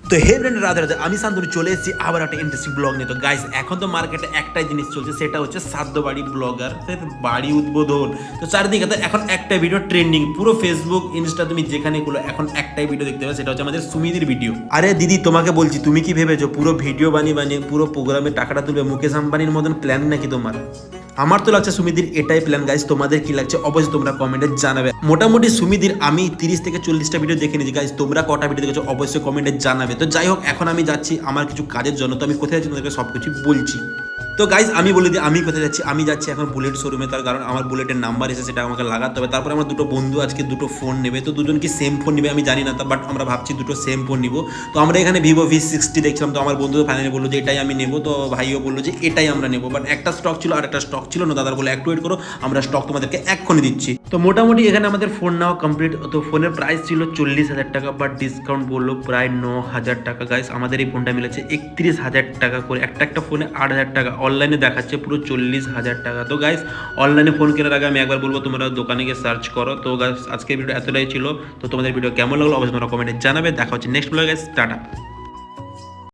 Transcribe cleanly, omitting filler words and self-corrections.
তো হে ফ্রেন্ড, রাধে রাধে, আমি শান্তনু চলে এসেছি আবার একটা ইন্টারেস্টিং ব্লগ নিয়ে। তো গাইস, এখন তো মার্কেটে একটাই জিনিস চলছে, সেটা হচ্ছে সাধ্য বাড়ি ব্লগার, বাড়ি উদ্বোধন। তো চারিদিকে তো এখন একটা ভিডিও ট্রেন্ডিং, পুরো ফেসবুক ইনস্টা তুমি যেখানে খুলো এখন একটাই ভিডিও দেখতে পাবে, সেটা হচ্ছে আমাদের সুমিদির ভিডিও। আরে দিদি, তোমাকে বলছি, তুমি কি ভেবেছো পুরো ভিডিও বানিয়ে বানিয়ে পুরো প্রোগ্রামে টাকাটা তুলবে মুকেশ আম্বানির মতন প্ল্যান নাকি তোমার? আমার তো লাগছে সুমিদির এটাই প্ল্যান। গাইস, তোমাদের কি লাগছে অবশ্যই তোমরা কমেন্টে জানাবে। মোটামুটি সুমিদির আমি 30 থেকে 40টা ভিডিও দেখে নিয়েছি। গাইস, তোমরা কটা ভিডিও দেখেছো অবশ্যই কমেন্টে জানাবে। তো যাই হোক, এখন আমি যাচ্ছি আমার কিছু কাজের জন্য। তো আমি কোথায় যাচ্ছি তোমাদেরকে সব কিছু বলছি। তো গাইজ, আমি বলে দিই আমি কোথায় যাচ্ছি। আমি যাচ্ছি এখন বুলেট শোরুমে, তার কারণ আমার বুলেটের নাম্বার এসে সেটা আমাকে লাগাতে হবে। তারপরে আমার দুটো বন্ধু আজকে দুটো ফোন নেবে, তো দুজন কি সেম ফোন নেবে আমি জানি না, বাট আমরা ভাবছি দুটো সেম ফোন নিব। তো আমরা এখানে ভিভো V60 দেখছিলাম, তো আমার বন্ধু ফাইনালি বললো যে এটাই আমি নেবো। তো ভাইও বললো যে এটাই আমরা নেবো, বাট একটা স্টক ছিল আর একটা স্টক ছিল না। দাদার বলে একটু ওয়েট করো, আমরা স্টক তোমাদেরকে এক্ষুনি দিচ্ছি। তো মোটামুটি এখানে আমাদের ফোন নেওয়া কমপ্লিট। তো ফোনের প্রাইস ছিল 40,000 টাকা, বাট ডিসকাউন্ট বললো প্রায় 9,000 টাকা। গাইস, আমাদের এই ফোনটা মিলেছে 31,000 টাকা করে। একটা ফোনে 8,000 টাকা, অনলাইনে দেখাচ্ছে পুরো 40,000 টাকা। তো গাইস, অনলাইনে ফোন কেনার আগে আমি একবার বলবো তোমরা দোকানে গিয়ে সার্চ করো। তো গাইস, আজকের ভিডিও এতটাই ছিল। তো তোমাদের ভিডিও কেমন লাগলো অবশ্যই তোমরা কমেন্টে জানাবে। দেখা হচ্ছে নেক্সট ব্লগে। Guys, tata.